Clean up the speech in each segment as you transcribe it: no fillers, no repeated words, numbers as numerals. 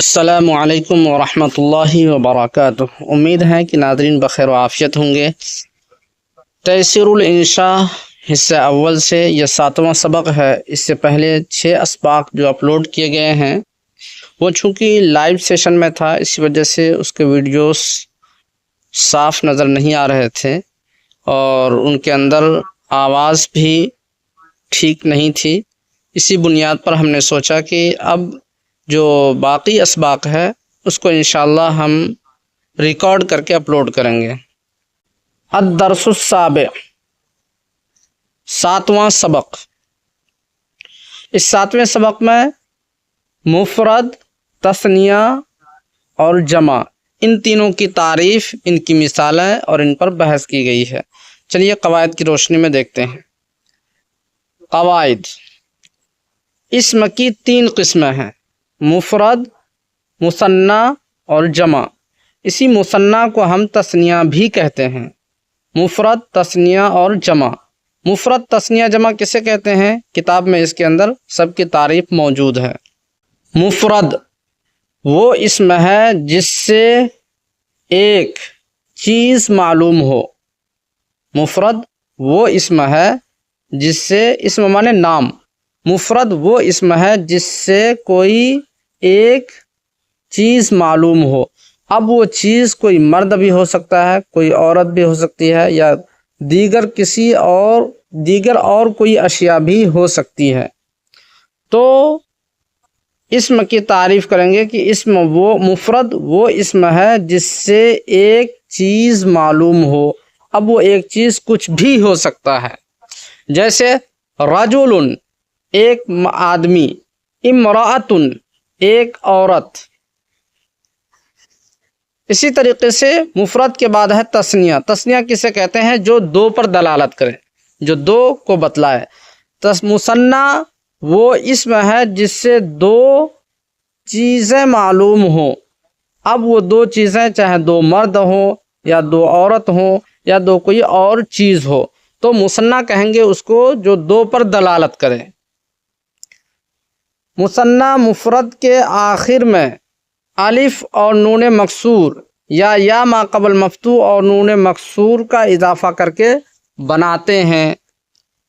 السلام علیکم ورحمۃ اللہ وبرکاتہ۔ امید ہے کہ ناظرین بخیر و عافیت ہوں گے۔ تیسیر الانشاء حصہ اول سے یہ 7واں سبق ہے۔ اس سے پہلے 6 اسباق جو اپلوڈ کیے گئے ہیں وہ چونکہ لائیو سیشن میں تھا، اسی وجہ سے اس کے ویڈیوز صاف نظر نہیں آ رہے تھے اور ان کے اندر آواز بھی ٹھیک نہیں تھی۔ اسی بنیاد پر ہم نے سوچا کہ اب جو باقی اسباق ہے اس کو انشاءاللہ ہم ریکارڈ کر کے اپلوڈ کریں گے۔ الدرس السابع، 7واں سبق۔ اس 7ویں سبق میں مفرد، تثنیہ اور جمع، ان تینوں کی تعریف، ان کی مثالیں اور ان پر بحث کی گئی ہے۔ چلیے قواعد کی روشنی میں دیکھتے ہیں۔ قواعد: اسم کی 3 قسمیں ہیں، مفرد، مثنی اور جمع۔ اسی مثنی کو ہم تثنیہ بھی کہتے ہیں۔ مفرد، تثنیہ اور جمع۔ مفرد، تثنیہ، جمع کسے کہتے ہیں؟ کتاب میں اس کے اندر سب کی تعریف موجود ہے۔ مفرد وہ اسم ہے جس سے ایک چیز معلوم ہو۔ مفرد وہ اسم ہے جس سے، اسم مانے نام، مفرد وہ اسم ہے جس سے کوئی ایک چیز معلوم ہو۔ اب وہ چیز کوئی مرد بھی ہو سکتا ہے، کوئی عورت بھی ہو سکتی ہے، یا دیگر اور کوئی اشیاء بھی ہو سکتی ہے۔ تو اسم کی تعریف کریں گے کہ مفرد وہ اسم ہے جس سے ایک چیز معلوم ہو۔ اب وہ ایک چیز کچھ بھی ہو سکتا ہے، جیسے رجل ایک آدمی، امرأۃ ایک عورت۔ اسی طریقے سے مفرد کے بعد ہے تثنیہ۔ تثنیہ کسے کہتے ہیں؟ جو 2 پر دلالت کرے، جو 2 کو بتلائے۔ مثنی وہ اسم ہے جس سے 2 چیزیں معلوم ہوں۔ اب وہ 2 چیزیں چاہے 2 مرد ہوں یا 2 عورت ہوں یا 2 کوئی اور چیز ہو، تو مثنی کہیں گے اس کو جو 2 پر دلالت کرے۔ مثنی مفرد کے آخر میں الف اور نون مکسور یا ما قبل مفتوح اور نون مکسور کا اضافہ کر کے بناتے ہیں۔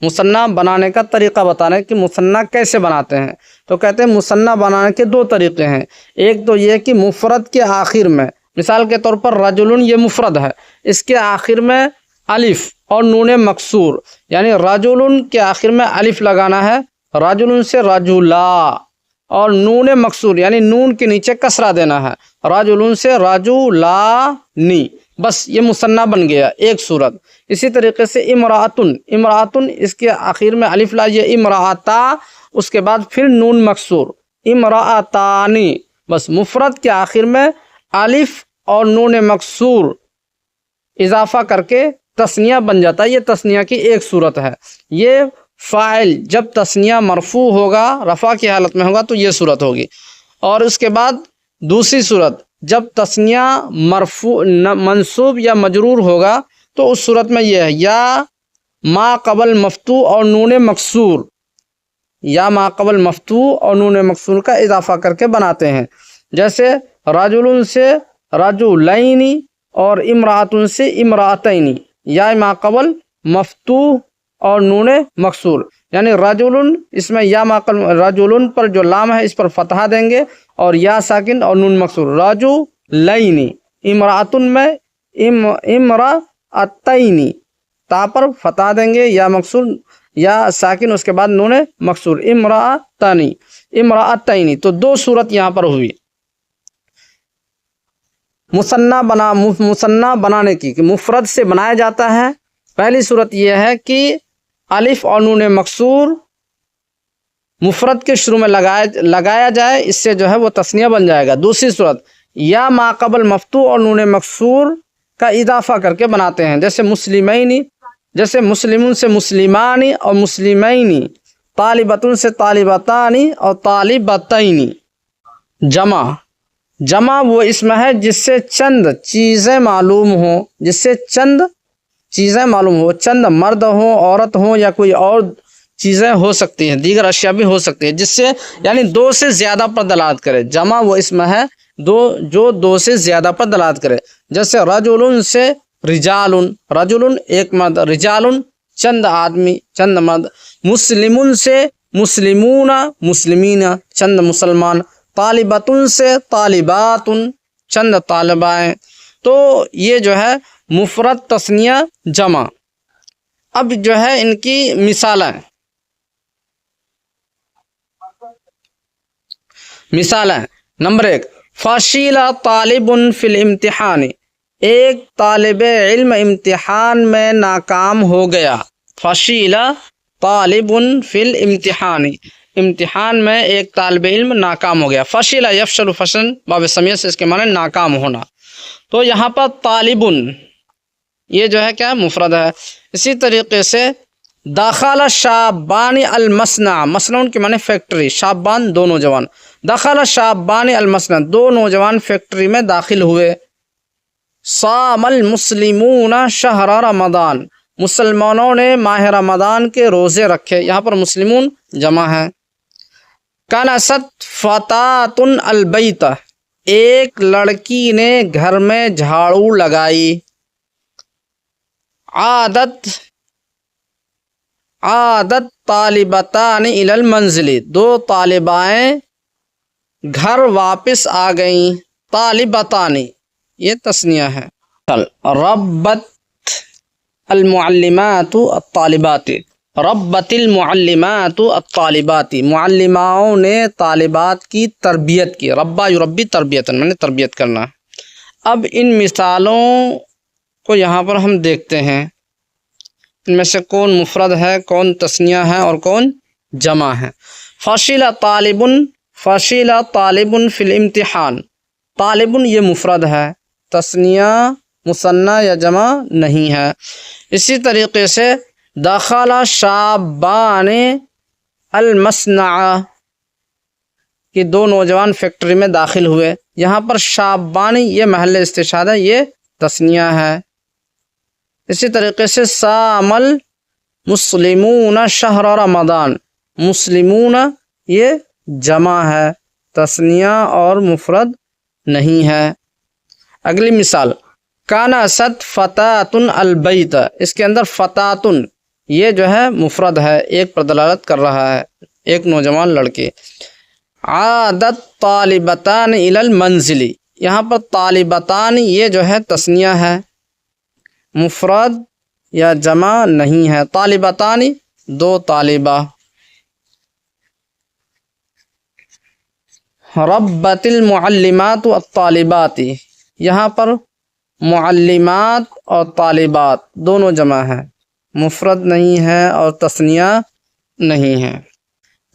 مثنی بنانے کا طریقہ بتانا ہے کہ مثنی کیسے بناتے ہیں، تو کہتے ہیں مثنی بنانے کے 2 طریقے ہیں۔ ایک تو یہ کہ مفرد کے آخر میں، مثال کے طور پر رجل یہ مفرد ہے، اس کے آخر میں الف اور نون مکسور، یعنی رجل کے آخر میں الف لگانا ہے، رجل سے رجلا، اور نون مکسور یعنی نون کے نیچے کسرہ دینا ہے، رجل سے رجلانی، بس یہ مثنی بن گیا ایک صورت۔ اسی طریقے سے امرأۃ اس کے آخر میں الف لائیے، امرأتا، اس کے بعد پھر نون مکسور، امرأتانی، بس مفرد کے آخر میں الف اور نون مکسور اضافہ کر کے تثنیہ بن جاتا ہے۔ یہ تثنیہ کی ایک صورت ہے۔ یہ فاعل جب تثنیہ مرفوع ہوگا، رفع کی حالت میں ہوگا تو یہ صورت ہوگی۔ اور اس کے بعد دوسری صورت جب تثنیہ منصوب یا مجرور ہوگا تو اس صورت میں یہ ہے یا ما قبل مفتوح اور نون مکسور، یا ما قبل مفتوح اور نون مکسور کا اضافہ کر کے بناتے ہیں، جیسے رجل سے رجلین اور امرأۃ سے امرأتین، یا ما قبل مفتوح اور نون مکسور، یعنی رجل اس میں یا ما قبل رجل پر جو لام ہے اس پر فتحہ دیں گے اور یا ساکن اور نون مکسور، رجلین، امرأۃ میں امرأتین، تا پر فتحہ دیں گے، یا مکسور یا ساکن اس کے بعد نون مکسور، امرأتین۔ تو 2 صورت یہاں پر ہوئی مثنی بنانے کی، کہ مفرد سے بنایا جاتا ہے۔ پہلی صورت یہ ہے کہ الف اور نون مکسور مفرد کے شروع میں لگایا جائے، اس سے جو ہے وہ تثنیہ بن جائے گا۔ دوسری صورت یا ما قبل مفتوح اور نون مکسور کا اضافہ کر کے بناتے ہیں، جیسے مسلمین، جیسے مسلمون سے مسلمان اور مسلمین، طالبتون سے طالبتان اور طالبتین۔ جمع وہ اسم ہے جس سے چند چیزیں معلوم ہوں، چند مرد ہوں، عورت ہوں یا کوئی اور چیزیں ہو سکتی ہیں، دیگر اشیاء بھی ہو سکتی ہیں، جس سے یعنی دو سے زیادہ پر دلالت کرے۔ جمع وہ اسم ہے جو دو سے زیادہ پر دلالت کرے، جیسے رجل سے رجال، رجل ایک مرد، رجال چند آدمی، چند مرد، مسلم سے مسلمون مسلمین چند مسلمان، طالبۃ سے طالبات چند طالبائیں۔ تو یہ جو ہے مفرد، تثنیہ، جمع۔ اب جو ہے ان کی مثالیں، نمبر 1، فشل طالب فی الامتحان، ایک طالب علم امتحان میں ناکام ہو گیا۔ فشل طالب فی الامتحان، امتحان میں ایک طالب علم ناکام ہو گیا۔ فشل یفشل فشل باب سمیع سے اس کے معنی ناکام ہونا۔ تو یہاں پر طالب یہ جو ہے کیا مفرد ہے۔ اسی طریقے سے دخل شابان المصنع، مصنع کے معنی فیکٹری، شابان دو نوجوان، دخل شابان المصنع دو نوجوان فیکٹری میں داخل ہوئے۔ صام المسلمون شہر رمضان، مسلمانوں نے ماہ رمضان کے روزے رکھے، یہاں پر مسلمون جمع ہے۔ کنست فتاۃ البیت، ایک لڑکی نے گھر میں جھاڑو لگائی۔ عادت طالبتان الی المنزل، دو طالبائیں گھر واپس آ گئیں۔ طالبتان یہ تثنیہ ہے۔ ربت المعلمات الطالبات، ربت المعلمات الطالبات، معلماؤں نے طالبات کی تربیت کی۔ ربا یربی تربیتاً، میں نے تربیت کرنا۔ اب ان مثالوں کو یہاں پر ہم دیکھتے ہیں، ان میں سے کون مفرد ہے، کون تثنیہ ہے اور کون جمع ہے۔ فشل طالب، فشل طالب فی الامتحان، طالب یہ مفرد ہے، تثنیہ، مثنیٰ یا جمع نہیں ہے۔ اسی طریقے سے دخل شابان المصنع، کہ دو نوجوان فیکٹری میں داخل ہوئے، یہاں پر شابان یہ محل استشہاد ہے، یہ تثنیہ ہے۔ اسی طریقے سے صام المسلمون شہر رمضان، مسلمون یہ جمع ہے، تثنیہ اور مفرد نہیں ہے۔ اگلی مثال، کنست فتاۃ البیت، اس کے اندر فتاۃ یہ جو ہے مفرد ہے، ایک پر دلالت کر رہا ہے، ایک نوجوان لڑکی۔ عادت طالبتان الی المنزل، یہاں پر طالبتان یہ جو ہے تثنیہ ہے، مفرد یا جمع نہیں ہے۔ طالبتان دو طالبہ۔ ربت المعلمات الطالبات، یہاں پر معلمات اور طالبات دونوں جمع ہیں، مفرد نہیں ہے اور تثنیہ نہیں ہے۔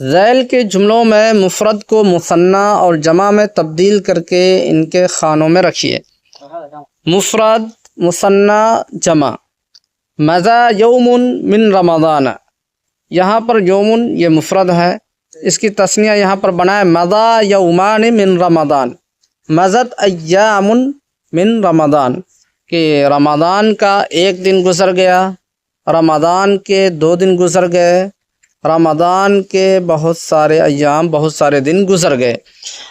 ذیل کے جملوں میں مفرد کو مثنیٰ اور جمع میں تبدیل کر کے ان کے خانوں میں رکھیے۔ مفرد، مثنیٰ، جمع۔ مضی یوم من رمضان، یہاں پر یوم یہ مفرد ہے، اس کی تثنیہ یہاں پر بنائے مضی یومان من رمضان، مضت ایام من رمضان، کہ رمضان کا ایک دن گزر گیا، رمضان کے 2 دن گزر گئے، رمضان کے بہت سارے ایام، بہت سارے دن گزر گئے۔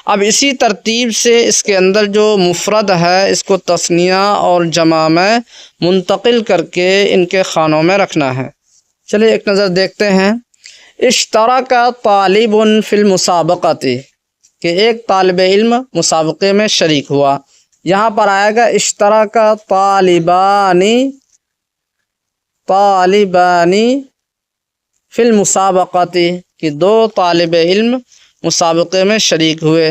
اب اسی ترتیب سے اس کے اندر جو مفرد ہے اس کو تثنیہ اور جمع میں منتقل کر کے ان کے خانوں میں رکھنا ہے۔ چلیے ایک نظر دیکھتے ہیں۔ اشترک طالب فی المسابقۃ، کہ ایک طالب علم مسابقے میں شریک ہوا، یہاں پر آئے گا اشترک طالبانی فی المسابقۃ، کہ 2 طالب علم مسابقے میں شریک ہوئے۔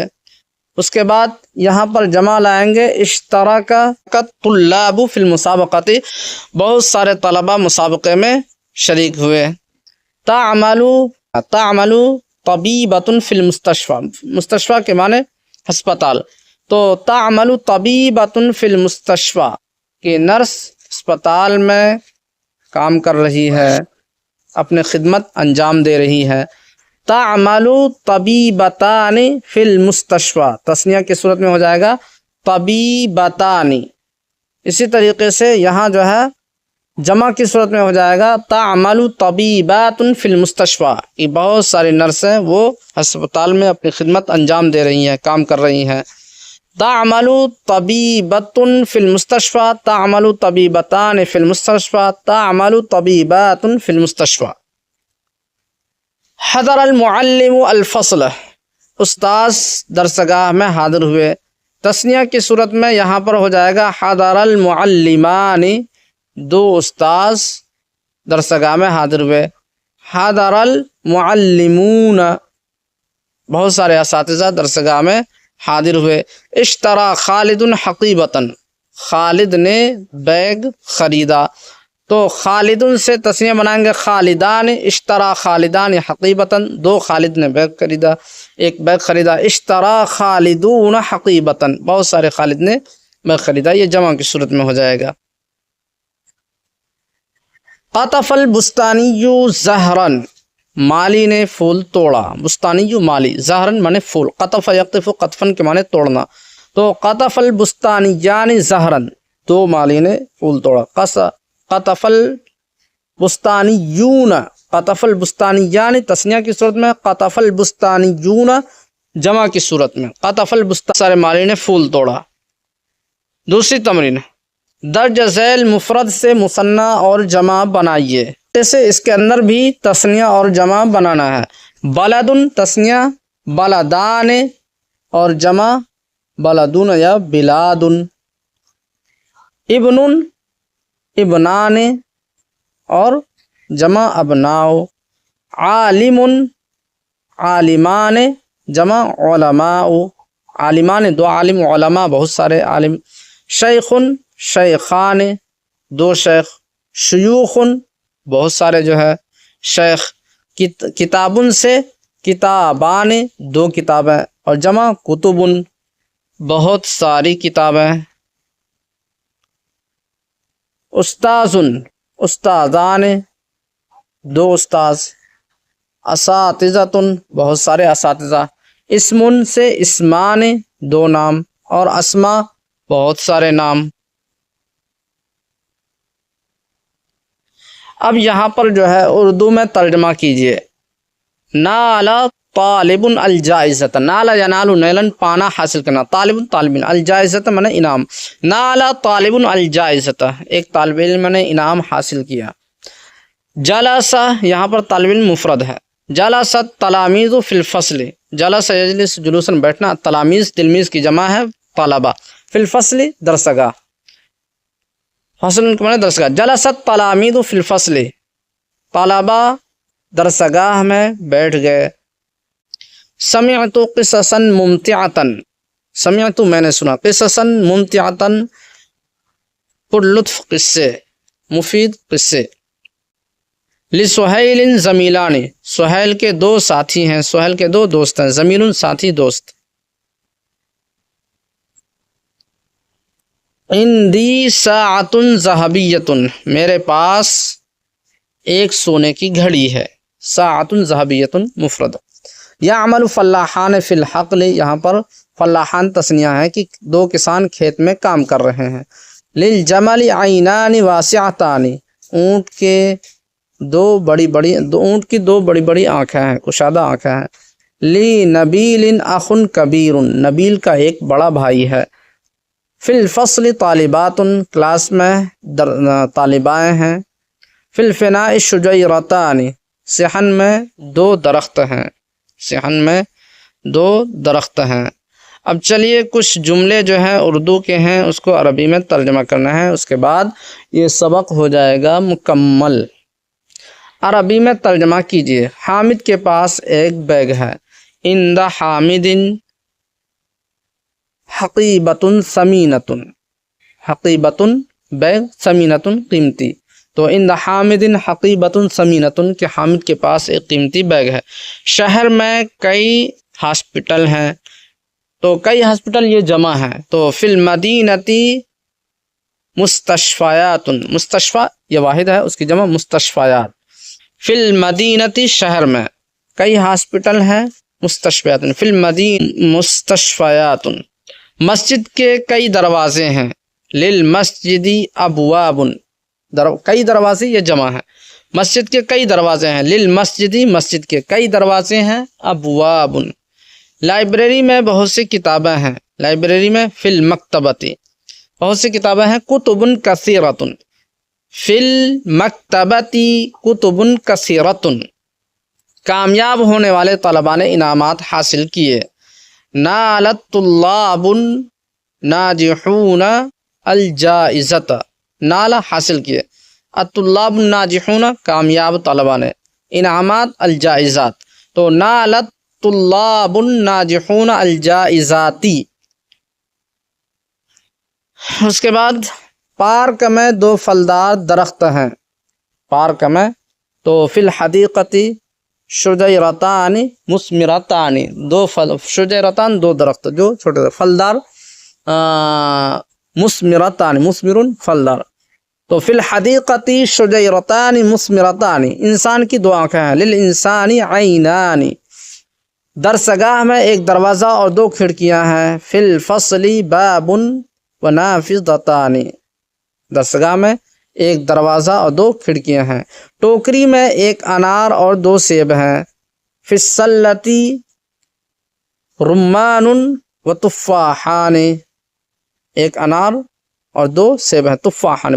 اس کے بعد یہاں پر جمع لائیں گے اشترک الطلاب فی المسابقۃ، بہت سارے طلبہ مسابقے میں شریک ہوئے۔ تعمل طبیبۃ فی المستشفیٰ، مستشفیٰ کے معنی ہسپتال، تو تعمل طبیبۃ فی المستشفیٰ، کہ نرس ہسپتال میں کام کر رہی ہے، اپنے خدمت انجام دے رہی ہے۔ تعمل طبیبتان فی المستشفیٰ، تثنیہ کی صورت میں ہو جائے گا طبیبتان۔ اسی طریقے سے یہاں جو ہے جمع کی صورت میں ہو جائے گا تعمل طبیبات فی المستشفیٰ، کہ بہت ساری نرسیں وہ ہسپتال میں اپنی خدمت انجام دے رہی ہیں، کام کر رہی ہیں۔ تعمل طبیبۃ فی المستشفیٰ، تعمل طبیبتان فی المستشفیٰ، تعمل طبیبات فی المستشفیٰ۔ حضر المعلم الفصل، استاذ درسگاہ میں حاضر ہوئے۔ تثنیہ کی صورت میں یہاں پر ہو جائے گا حضر المعلمان، دو استاذ درسگاہ میں حاضر ہوئے۔ حضر المعلمون، بہت سارے اساتذہ درسگاہ میں حاضر ہوئے۔ اشترى خالد حقیبۃ، خالد نے بیگ خریدا، تو خالدن سے تسنیہ بنائیں گے خالدان، اشترى خالدان حقیبۃ، دو خالد نے بیگ خریدا، ایک بیگ خریدا۔ اشترى خالدون حقیبۃ، بہت سارے خالد نے بیگ خریدا، یہ جمع کی صورت میں ہو جائے گا۔ قطف البستانی زہرن، مالی نے پھول توڑا، بستانی مالی، زہرن مانے پھول، قطف یقطف قطفن کے مانے توڑنا، تو قطف البستانیان زہرن، دو مالی نے پھول توڑا۔ قطف البستانیون، قطف البستانیان تثنیہ کی صورت میں، قطف البستانیون جمع کی صورت میں، قطف البستان سارے مالی نے پھول توڑا۔ دوسری تمرین، درج ذیل مفرد سے مثنی اور جمع بنائیے، جیسے اس کے اندر بھی تثنیہ اور جمع بنانا ہے۔ بلدن تثنیہ، بلدان اور جمع بلدون یا بلادن۔ ابن ابنان اور جمع ابناؤ۔ عالم عالمان جمع علماء، عالمان دو عالم، علماء بہت سارے عالم۔ شیخ شیخان، دو شیخ۔ شیوخ بہت سارے جو ہے شیخ۔ کتابن سے کتابان، دو کتابیں، اور جمع کتبن، بہت ساری کتابیں۔ استاذن استاذان، دو استاذ۔ اساتذتن بہت سارے اساتذہ۔ اسمن سے اسمان، دو نام، اور اسما بہت سارے نام۔ اب یہاں پر جو ہے اردو میں ترجمہ کیجئے۔ نال طالب الجائزۃ، نال ینال نیلن پانا حاصل کرنا، طالب طالبین، الجائزۃ من انعام، نال طالب الجائزۃ ایک طالب علم نے انعام حاصل کیا۔ جلس یہاں پر طالب علم مفرد ہے۔ جلس التلامیذ فی الفصل، جلس یجلس جلوساً بیٹھنا، تلامیذ تلمیذ کی جمع ہے طلبہ، فی الفصل درسگاہ، فصل کے معنی درسگاہ۔ جلس التلامیذ فی الفصل، طلبہ درسگاہ میں بیٹھ گئے۔ سمعت قصصا ممتعۃ، سمعت میں نے سنا، قصصا ممتعۃ پر لطف قصے، مفید قصے۔ لسہیل زمیلان، سہیل کے دو ساتھی ہیں، سہیل کے دو دوست ہیں، زمیل ساتھی دوست۔ عندی ساعۃ ذہبیۃ، میرے پاس ایک سونے کی گھڑی ہے، ساعۃ ذہبیۃ مفرد۔ یعمل فلاحان فی الحقل، یہاں پر فلاحان تثنیہ ہے کہ دو کسان کھیت میں کام کر رہے ہیں۔ للجمل عینان واسعتان، اونٹ کے اونٹ کی دو بڑی بڑی آنکھیں ہیں، کشادہ آنکھیں ہیں۔ لنبیل اخ کبیر، نبیل کا ایک بڑا بھائی ہے۔ فی الفصل طالبات، کلاس میں طالبائیں ہیں۔ فی الفناء شجیرتان، صحن میں دو درخت ہیں، صحن میں دو درخت ہیں۔ اب چلیے کچھ جملے جو ہیں اردو کے ہیں اس کو عربی میں ترجمہ کرنا ہے، اس کے بعد یہ سبق ہو جائے گا مکمل۔ عربی میں ترجمہ کیجیے۔ حامد کے پاس ایک بیگ ہے۔ عند حامد حقیبۃ ثمینۃ، حقیبۃ بیگ، ثمینۃ قیمتی، تو عند حامد حقیبۃ ثمینۃ کہ حامد کے پاس ایک قیمتی بیگ ہے۔ شہر میں کئی ہاسپٹل ہیں، تو کئی ہاسپٹل یہ جمع ہے، تو فی المدینتی مستشفیات، مستشفی یہ واحد ہے، اس کی جمع مستشفیات۔ فی المدینتی شہر میں کئی ہاسپٹل ہیں، مستشفیات، فی المدینہ مستشفیات۔ مسجد کے کئی دروازے ہیں، للمسجد ابواب، کئی دروازے یہ جمع ہے، مسجد کے کئی دروازے ہیں، للمسجدی مسجد کے کئی دروازے ہیں، ابواب لائبریری میں بہت سی کتابیں ہیں، لائبریری میں فی المکتبتی بہت سی کتابیں ہیں، کتب کثیرۃ فی المکتبتی کتب کثیرۃ کامیاب ہونے والے طلباء نے انعامات حاصل کیے، نالت طلاب ناجحون الجائزۃ نالا حاصل کیے، الطلاب الناجحون کامیاب طلباء نے، انعامات الجائزات، تو نالت طلاب الناجحون الجائزاتی۔ اس کے بعد پارک میں 2 پھلدار درخت ہیں، پارک میں تو فی الحدیقتی شجیرتان مثمرتان، 2 شجیرتان 2 درخت جو چھوٹے پھلدار، مثمرتان مثمرن پھلدار، تو فی الحدیقتی شجیرتان مثمرتان انسان کی 2 آنکھیں ہیں، للانسان عینان درسگاہ میں 1 دروازہ اور 2 کھڑکیاں ہیں، فی الفصل باب ونافذتان درسگاہ میں 1 دروازہ اور 2 کھڑکیاں ہیں، ٹوکری میں 1 انار اور 2 سیب ہیں، فی السلتی رمان وتفاحان 1 انار اور 2 سیب ہیں، تفاحان